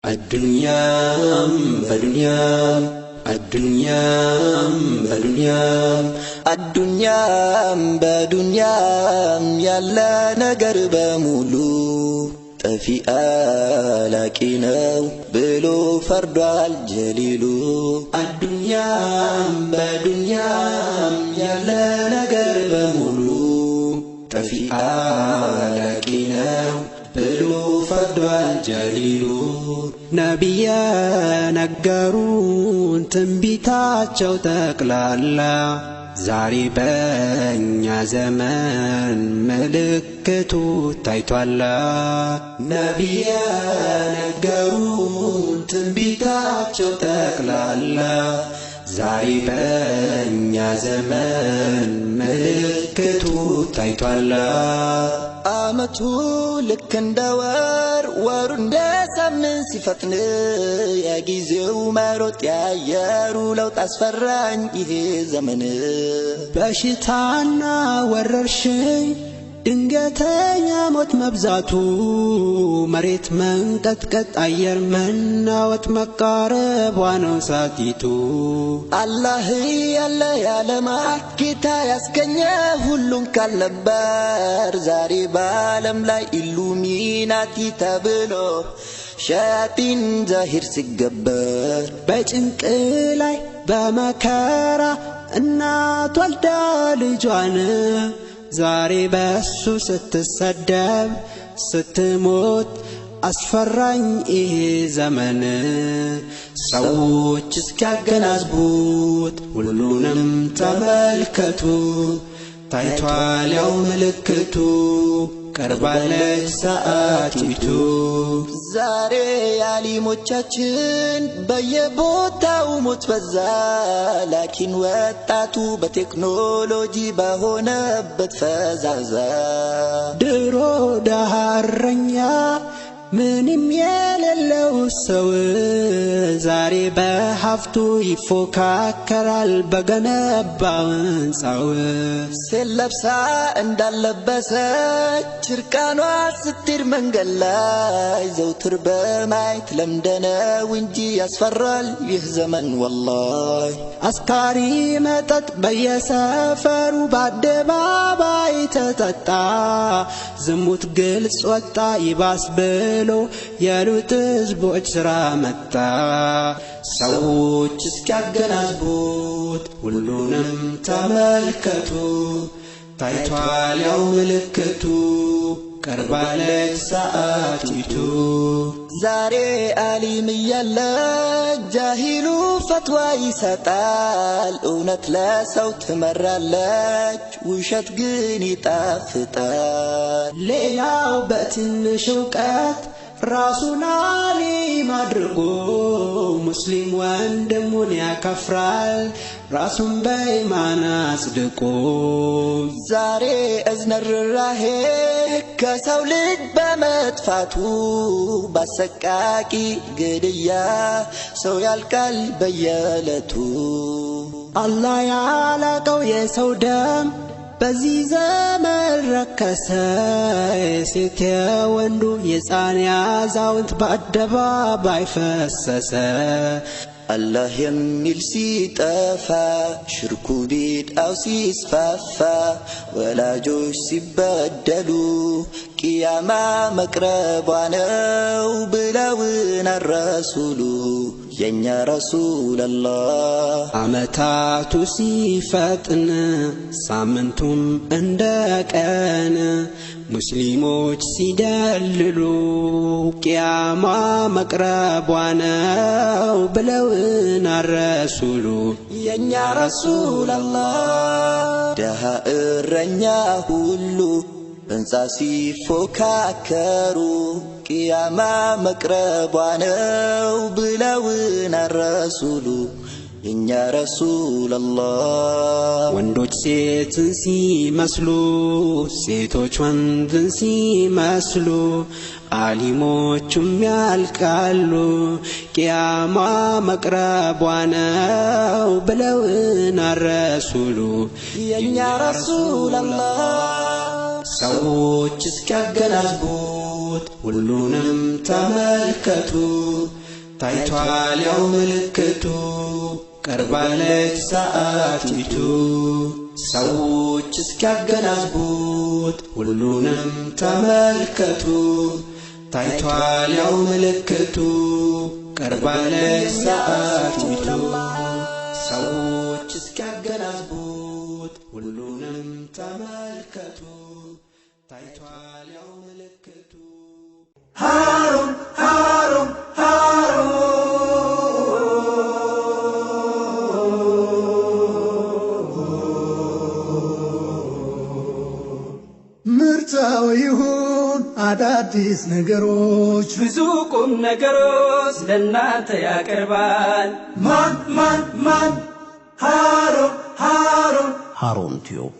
الدنيا بدنيا يلا نجر بمولو طفي لكنو بلو فرد الجليلو الدنيا بدنيا يلا نجر بمولو طفي لكنو بلو فرد الجليلو نبيا نجارون تنبيتاچو تقلالا زاري بنيا زمان ملكتو تايتوالا نبيا نجارون تنبيتاچو تقلالا زاري بنيا زمان ملكتو تايتوالا آمتو لك اندوار وارون داسا من صفتن يا جيزيو ماروت يا يارو لو تاسفران إيه زمن باشتانا وررشي دنگتايا موت مبزاتو مريت من قد أير من ناوت مقارب وانو ساتيتو الله يلا يا لما كتا يسكنيا هلون كالنبار زاري بالم لا إلوميناتي تبلو شياطين زاهر سيقبر بجنك إلاي بمكارا النات والدا لجوانا زاري بسو ستسدب ستموت أسفران إيه زمن سووچ اسكاغنازبوت ሁሉንም ተመልከቱ ታይቷል ያው ምልክቱ ቀርባለች ሰዓቲቱ ዛሬ ያሊሞቻችን በየቦታው ሞት በዛ ላኪን ወጣቱ በቴክኖሎጂ በሆነበት ፈዛዛ ድሮ ዳሃረኛ ምንም የሌለው ሰው ዛሬ በሀፍቱ ይፎካከራል በገነባው ሕንጻው ስለብሳ እንዳለበሰች እርቃኗ ስትር መንገድ ላይ ዘውትር በማየት ለምደነው እንጂ ያስፈራል ይህ ዘመን ወላሂ አስካሪ መጠጥ በየሰፈሩ በአደባባይ ተጠጣ ዝሙት ግልጽ ወጣ ይባስ ብሎ ያሉት ህዝቦች ስራ መጣ ሰዎች እስኪያገናዝቡት ሁሉንም ተመልከቱ ታይቷል ያው ምልክቱ ቀርባለች ሰዓቲቱ ዛሬ አሊም ያለ ጃሂሉ ፈትዋ ይሰጣል እውነት ለሰው ትመራለች ውሸት ግን ይጣፍጣል ሌላው በትንሽ ዕውቀት ራሱን አሊም አድርጎ ሙስሊም ወንድሙን ያከፍራል ራሱን በኢማን አጽድቆ ዛሬ እዝነርራሄ ከሰው ልጅ በመጥፋቱ ባሰቃቂ ግድያ ሰው ያልቃል በየዕለቱ አላህ ያላቀው የሰው ደም በዚህ ዘመን ረከሰ ሴት ወንዱ የሕፃን ያዛውንት በአደባባይ ፈሰሰ الله يميل سيطفى شركو بيد أو سيسفافى ولا جوش سيبدلو قياما مقرب وانو بلاونا الرسولو ينيا رسول الله عمتاتو سيفتن سامنتم اندك انا مسلموች ሲደልሉ ቂያማ መቅረቧ ነው ብለውና ረሱሉ የኛ ረሱል አላህ ደሃ እረኛ ሁሉ በንጻ ሲፎካከሩ ቂያማ መቅረቧ ነው ብለውና ረሱሉ የኛ ረሱል አላህ ወንዶች ሴትን ሲመስሉ ሴቶች ወንድን ሲመስሉ አሊሞቹም ያልቃሉ ቂያማ መቅረቧ ነው ብለውና ረሱሉ የኛ ረሱል አላህ ሰዎች እስኪያገናዝቡት ሁሉንም ተመልከቱ ታይቷል ያው ምልክቱ ቀርባለች ሰዓቲቱ ሰዎች እስኪያገናዝቡት ሁሉንም ተመልከቱ ታይቷል ያው ምልክቱ ቀርባለች ሰዓቲቱ ሰዎች እስኪያገናዝቡት ሁሉንም ተመልከቱ ታይቷል ያው ምልክቱ ሃሩን ሃሩን ሃሩን ምርጫው ይሁን አዳዲስ ነገሮች ብዙ ቁም ነገሮች ለእናንተ ያቀርባል ማን ሃሩን ቲዩብ